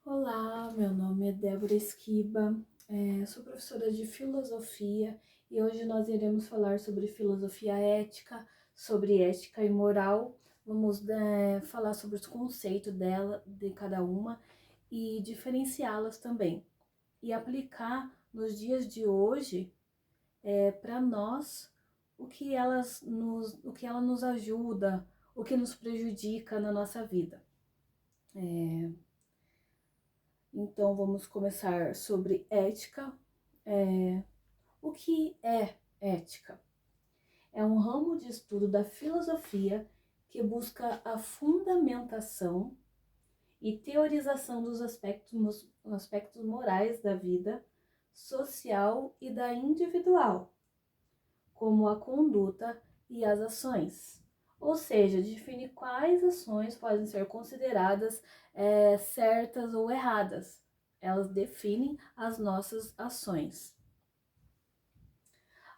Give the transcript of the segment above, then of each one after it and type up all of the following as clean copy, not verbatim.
Olá, meu nome é Débora Esquiba, sou professora de filosofia e hoje nós iremos falar sobre filosofia ética, sobre ética e moral. Vamos falar sobre os conceitos dela, de cada uma e diferenciá-las também e aplicar nos dias de hoje para nós o que ela nos ajuda, o que nos prejudica na nossa vida. Então, vamos começar sobre ética. O que é ética? É um ramo de estudo da filosofia que busca a fundamentação e teorização dos aspectos morais da vida social e da individual, como a conduta e as ações. Ou seja, define quais ações podem ser consideradas certas ou erradas. Elas definem as nossas ações.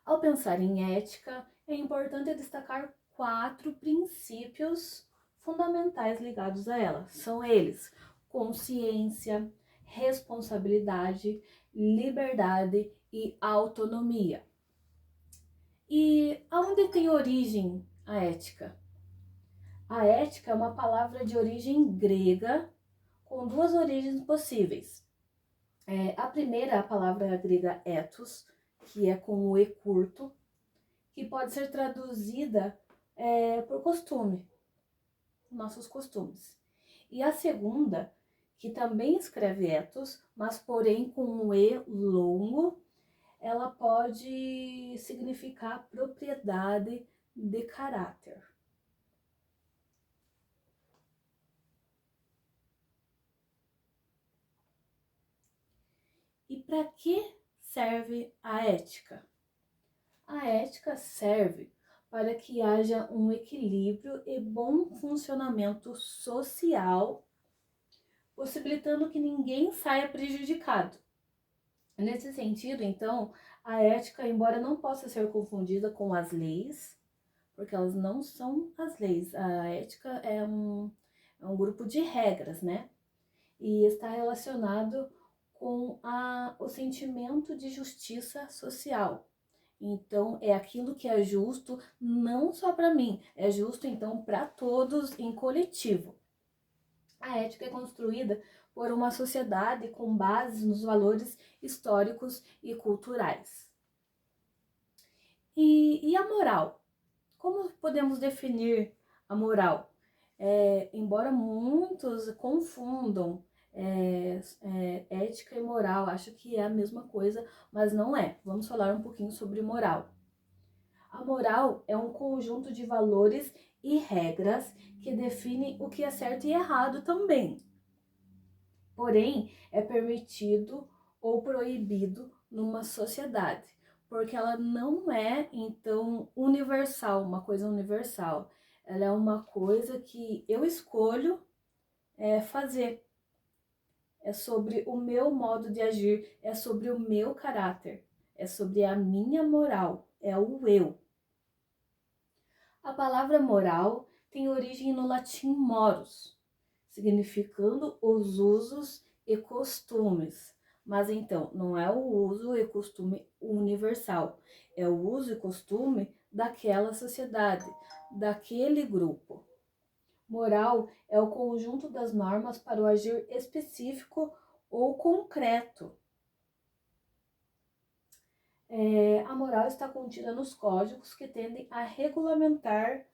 Ao pensar em ética, é importante destacar 4 princípios fundamentais ligados a ela. São eles: consciência, responsabilidade, liberdade e autonomia. E aonde tem origem a ética? A ética é uma palavra de origem grega com 2 origens possíveis. A primeira é a palavra grega ethos, que é com o E curto, que pode ser traduzida por costume, nossos costumes. E a segunda, que também escreve ethos, mas porém com um E longo, ela pode significar propriedade de caráter. E para que serve a ética? A ética serve para que haja um equilíbrio e bom funcionamento social, possibilitando que ninguém saia prejudicado. Nesse sentido, então, a ética, embora não possa ser confundida com as leis, porque elas não são as leis, a ética é um grupo de regras, né? E está relacionado com o sentimento de justiça social. Então, é aquilo que é justo não só para mim, é justo então para todos em coletivo. A ética é construída por uma sociedade com base nos valores históricos e culturais. E a moral? Como podemos definir a moral? Embora muitos confundam ética e moral, acho que é a mesma coisa, mas não é. Vamos falar um pouquinho sobre moral. A moral é um conjunto de valores e regras que definem o que é certo e errado também. Porém, é permitido ou proibido numa sociedade, porque ela não é, então, universal, uma coisa universal. Ela é uma coisa que eu escolho fazer. É sobre o meu modo de agir, é sobre o meu caráter, é sobre a minha moral, é o eu. A palavra moral tem origem no latim morus, significando os usos e costumes. Mas então, não é o uso e costume universal, é o uso e costume daquela sociedade, daquele grupo. Moral é o conjunto das normas para o agir específico ou concreto. A moral está contida nos códigos que tendem a regulamentar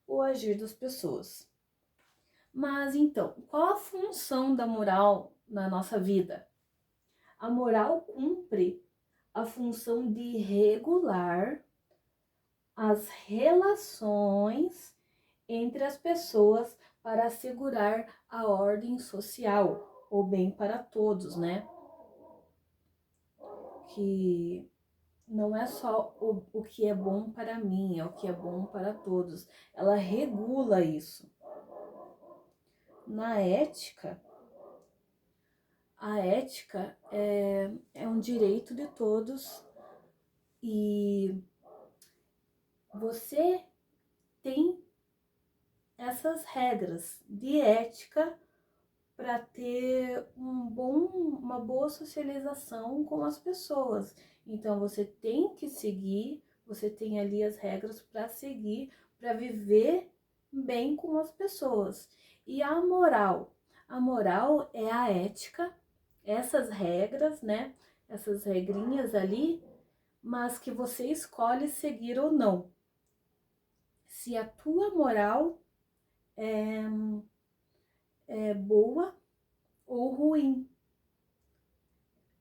o agir das pessoas. Mas então, qual a função da moral na nossa vida? A moral cumpre a função de regular as relações entre as pessoas para assegurar a ordem social, o bem para todos, né? Que não é só o que é bom para mim, é o que é bom para todos. Ela regula isso. Na ética, a ética é um direito de todos e você tem essas regras de ética para ter uma boa socialização com as pessoas. Então você tem que seguir, você tem ali as regras para seguir, para viver bem com as pessoas. E a moral? A moral é a ética, essas regras, né? Essas regrinhas ali, mas que você escolhe seguir ou não. Se a tua moral é boa ou ruim,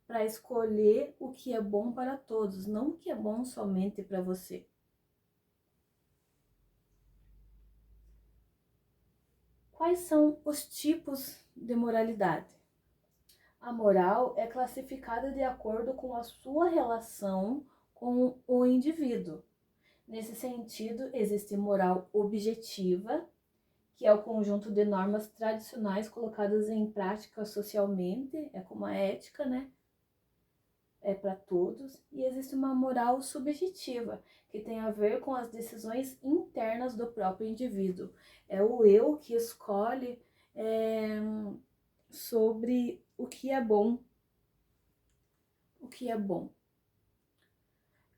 para escolher o que é bom para todos, não o que é bom somente para você. Quais são os tipos de moralidade? A moral é classificada de acordo com a sua relação com o indivíduo. Nesse sentido, existe moral objetiva, que é o conjunto de normas tradicionais colocadas em prática socialmente, é como a ética, né? É para todos. E existe uma moral subjetiva, que tem a ver com as decisões internas do próprio indivíduo. É o eu que escolhe sobre o que é bom. O que é bom.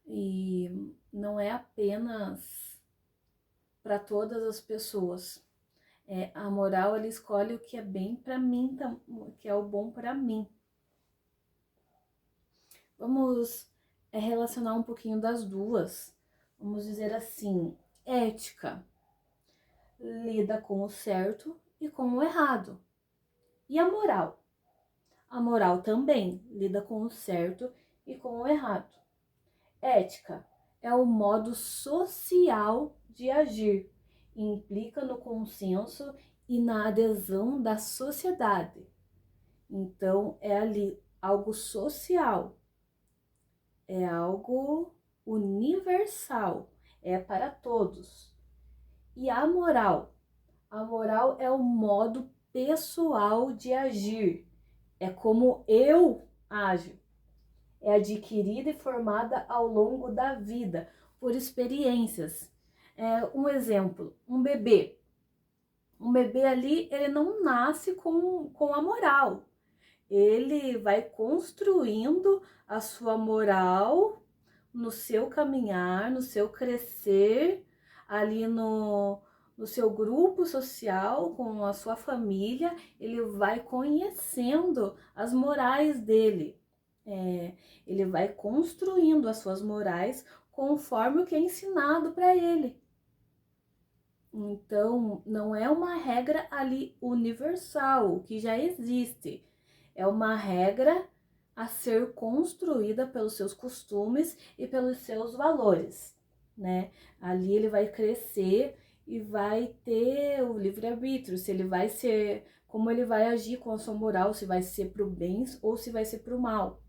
E não é apenas para todas as pessoas. A moral, ela escolhe o que é bem para mim, que é o bom para mim. Vamos relacionar um pouquinho das duas. Vamos dizer assim, ética lida com o certo e com o errado. E a moral? A moral também lida com o certo e com o errado. Ética é o modo social de agir, implica no consenso e na adesão da sociedade. Então, é ali algo social, é algo universal, é para todos. E a moral? A moral é o modo pessoal de agir, é como eu ajo. É adquirida e formada ao longo da vida, por experiências. Um exemplo, um bebê. Um bebê ali, ele não nasce com a moral. Ele vai construindo a sua moral no seu caminhar, no seu crescer, ali no seu grupo social, com a sua família, ele vai conhecendo as morais dele. Ele vai construindo as suas morais conforme o que é ensinado para ele. Então, não é uma regra ali universal, que já existe. É uma regra a ser construída pelos seus costumes e pelos seus valores, né? Ali ele vai crescer e vai ter o livre-arbítrio, se ele vai ser, como ele vai agir com a sua moral, se vai ser pro bem ou se vai ser pro mal.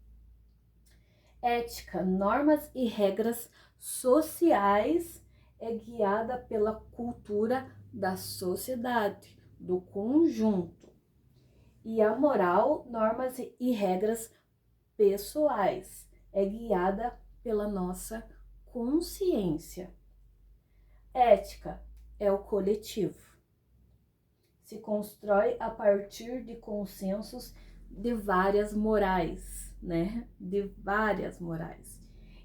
Ética, normas e regras sociais é guiada pela cultura da sociedade, do conjunto. E a moral, normas e regras pessoais é guiada pela nossa consciência. Ética é o coletivo. Se constrói a partir de consensos de várias morais, né? De várias morais.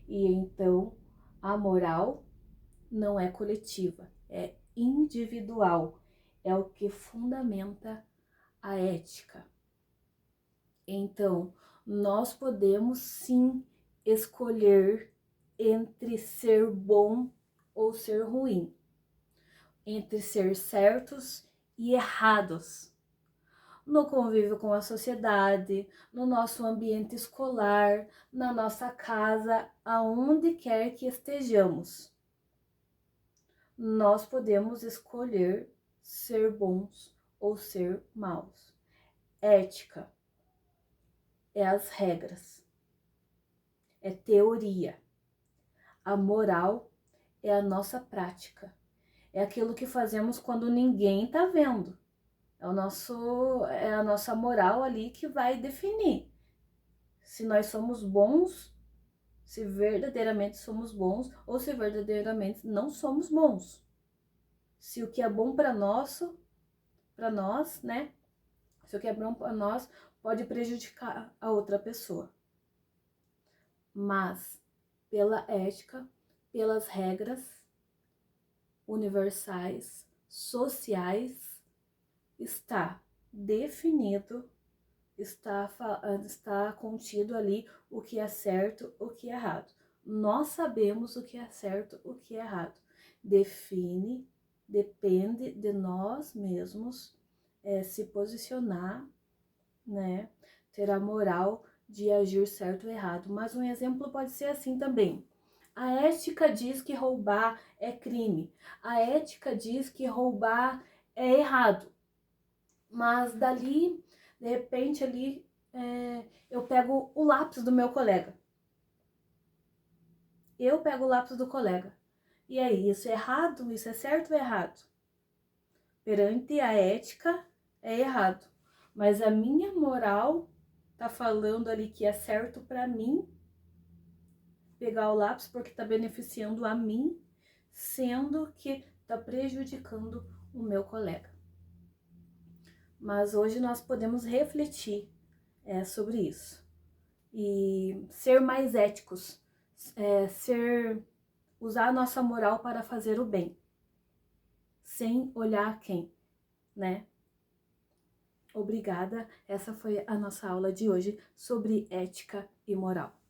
E então a moral não é coletiva, é individual, é o que fundamenta a ética. Então, nós podemos sim escolher entre ser bom ou ser ruim, entre ser certos e errados, no convívio com a sociedade, no nosso ambiente escolar, na nossa casa, aonde quer que estejamos. Nós podemos escolher ser bons ou ser maus. Ética é as regras, é teoria. A moral é a nossa prática, é aquilo que fazemos quando ninguém tá vendo. É a nossa moral ali que vai definir se nós somos bons, se verdadeiramente somos bons ou se verdadeiramente não somos bons. Se o que é bom para nós, né, Se o que é bom para nós pode prejudicar a outra pessoa. Mas, pela ética, pelas regras universais, sociais, está definido, está contido ali o que é certo, o que é errado. Nós sabemos o que é certo, o que é errado. Depende de nós mesmos se posicionar, né? Ter a moral de agir certo ou errado. Mas um exemplo pode ser assim também. A ética diz que roubar é crime. A ética diz que roubar é errado. Mas dali, de repente, ali, eu pego o lápis do meu colega. Eu pego o lápis do colega. E aí, isso é errado? Isso é certo ou errado? Perante a ética, é errado. Mas a minha moral tá falando ali que é certo para mim pegar o lápis porque tá beneficiando a mim, sendo que tá prejudicando o meu colega. Mas hoje nós podemos refletir sobre isso e ser mais éticos, usar a nossa moral para fazer o bem, sem olhar quem, né? Obrigada, essa foi a nossa aula de hoje sobre ética e moral.